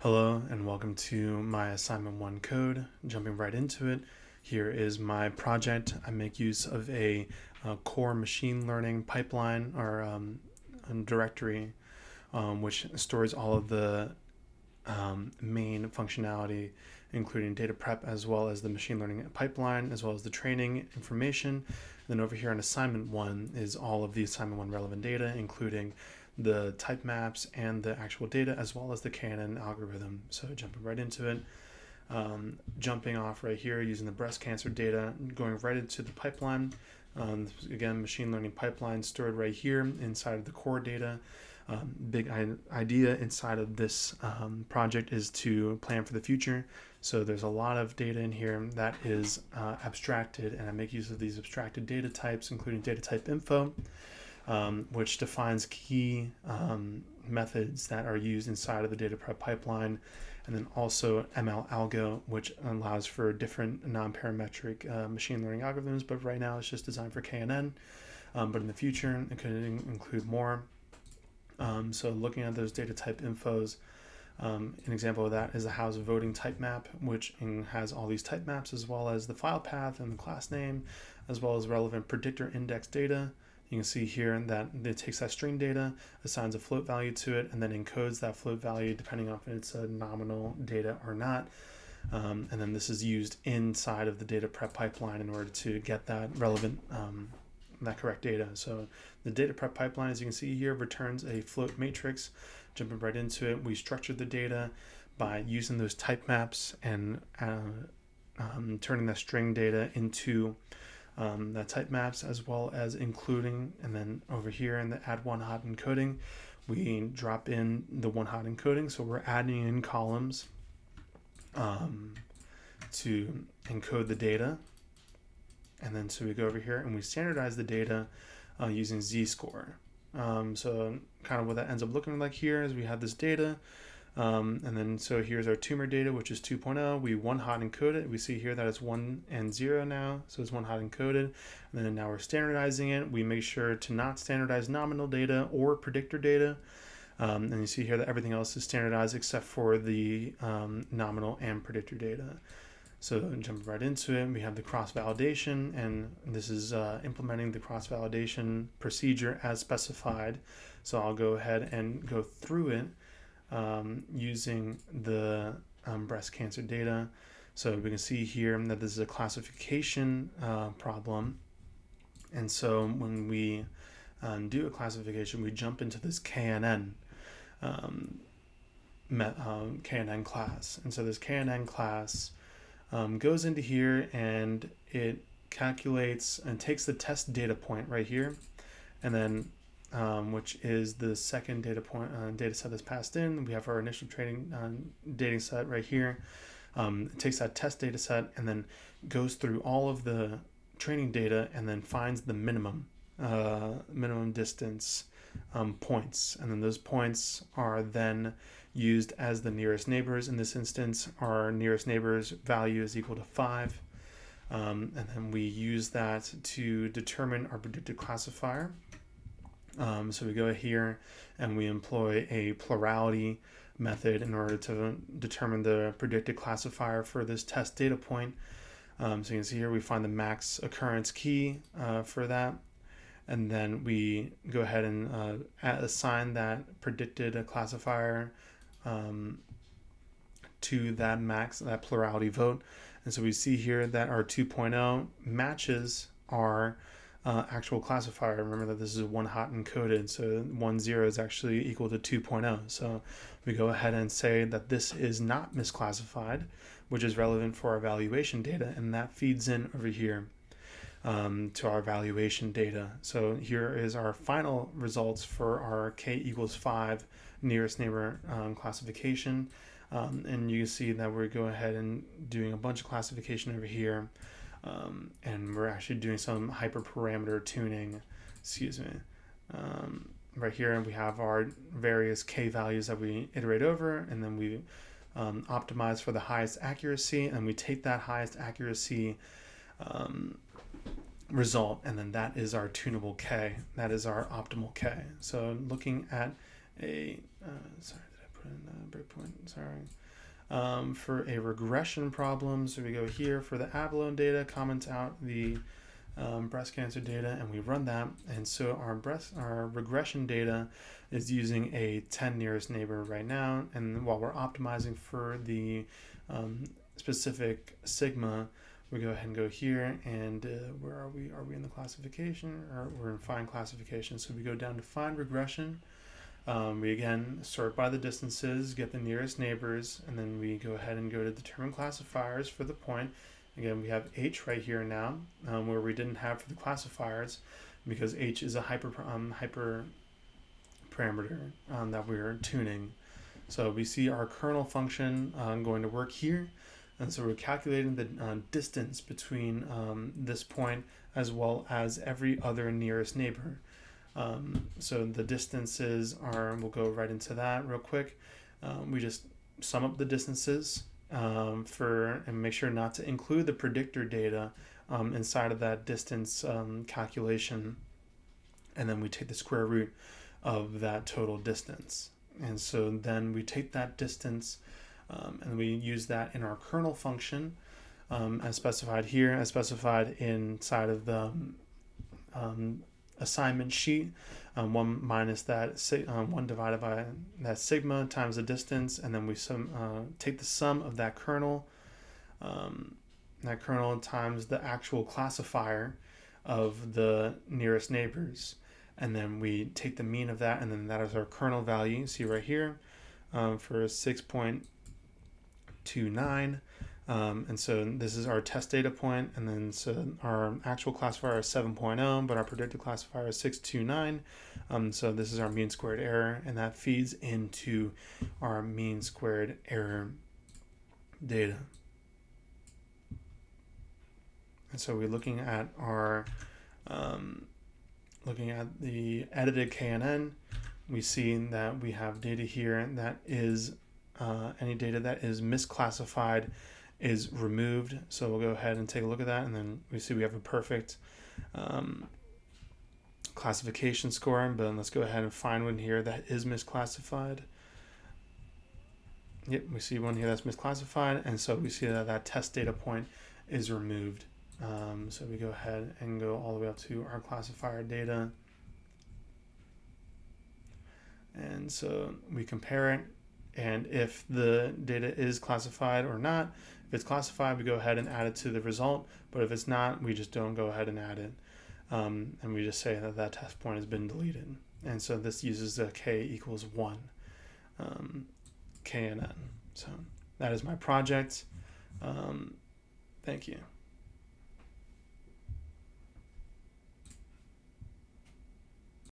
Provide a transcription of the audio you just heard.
Hello and welcome to my assignment 1 code. Jumping right into it, here is my project. I make use of a core machine learning pipeline or directory which stores all of the main functionality, including data prep as well as the machine learning pipeline, as well as the training information. And then over here on assignment 1 is all of the assignment 1 relevant data, including the type maps and the actual data, as well as the KNN algorithm. So jumping right into it, jumping off right here using the breast cancer data, going right into the pipeline. Again, machine learning pipeline stored right here inside of the core data. Big idea inside of this project is to plan for the future. So there's a lot of data in here that is abstracted, and I make use of these abstracted data types, including data type info, which defines key methods that are used inside of the data prep pipeline, and then also ML algo, which allows for different non-parametric machine learning algorithms, but right now it's just designed for KNN, but in the future it could include more. So looking at those data type infos, an example of that is the house voting type map, which has all these type maps, as well as the file path and the class name, as well as relevant predictor index data. You can see here that it takes that string data, assigns a float value to it, and then encodes that float value depending on if it's a nominal data or not. And then this is used inside of the data prep pipeline in order to get that relevant, that correct data. So the data prep pipeline, as you can see here, returns a float matrix. Jumping right into it, we structured the data by using those type maps and turning that string data into the type maps, as well as including, and then over here in the add one hot encoding, we drop in the one hot encoding. So we're adding in columns to encode the data. And then so we go over here and we standardize the data using z-score. So kind of what that ends up looking like here is we have this data, and then so here's our tumor data, which is 2.0. We one hot encode it. We see here that it's 1 and 0 now, so it's one hot encoded. And then now we're standardizing it. We make sure to not standardize nominal data or predictor data. And you see here that everything else is standardized except for the nominal and predictor data. So jumping right into it, we have the cross-validation, and this is implementing the cross-validation procedure as specified. So I'll go ahead and go through it using the breast cancer data. So we can see here that this is a classification problem. And so when we do a classification, we jump into this KNN KNN class. And so this KNN class goes into here and it calculates and takes the test data point right here, and then which is the second data point data set that's passed in. We have our initial training data set right here. It takes that test data set and then goes through all of the training data and then finds the minimum distance points, and then those points are then used as the nearest neighbors. In this instance, our nearest neighbor's value is equal to 5, and then we use that to determine our predicted classifier. So we go here and we employ a plurality method in order to determine the predicted classifier for this test data point. So you can see here we find the max occurrence key for that, and then we go ahead and assign that predicted classifier to that plurality vote. And so we see here that our 2.0 matches our actual classifier. Remember that this is one hot encoded, so 1.0 is actually equal to 2.0. So we go ahead and say that this is not misclassified, which is relevant for our evaluation data, and that feeds in over here to our evaluation data. So here is our final results for our k equals 5 nearest neighbor classification, and you can see that we go ahead and doing a bunch of classification over here, and we're actually doing some hyperparameter tuning. Right here, and we have our various k values that we iterate over, and then we optimize for the highest accuracy, and we take that highest accuracy result, and then that is our tunable k. That is our optimal k. So looking at a sorry, did I put in a breakpoint, sorry. For a regression problem, so we go here for the abalone data, comment out the breast cancer data, and we run that. And so our regression data is using a 10 nearest neighbor right now. And while we're optimizing for the specific sigma, we go ahead and go here, and where are we? Are we in the classification, or we're in find classification? So we go down to find regression. We again sort by the distances, get the nearest neighbors, and then we go ahead and go to determine classifiers for the point. Again, we have H right here now, where we didn't have for the classifiers, because H is a hyper parameter that we're tuning. So we see our kernel function going to work here, and so we're calculating the distance between this point as well as every other nearest neighbor. So the distances are, we'll go right into that real quick. We just sum up the distances and make sure not to include the predictor data inside of that distance calculation, and then we take the square root of that total distance. And so then we take that distance and we use that in our kernel function as specified here, as specified inside of the assignment sheet. 1 minus that 1 divided by that sigma times the distance, and then we take the sum of that kernel times the actual classifier of the nearest neighbors, and then we take the mean of that, and then that is our kernel value. See right here for 6.29. And so this is our test data point, and then so our actual classifier is 7.0, but our predicted classifier is 629. So this is our mean squared error, and that feeds into our mean squared error data. And so we're looking at our looking at the edited KNN. We see that we have data here that is any data that is misclassified is removed. So we'll go ahead and take a look at that, and then we see we have a perfect classification score, but let's go ahead and find one here that is misclassified. Yep, we see one here that's misclassified, and so we see that that test data point is removed. So we go ahead and go all the way up to our classifier data, and so we compare it, and if the data is classified or not. If it's classified, we go ahead and add it to the result, but if it's not, we just don't go ahead and add it. And we just say that that test point has been deleted. And so this uses the k equals 1, KNN. So that is my project. Thank you.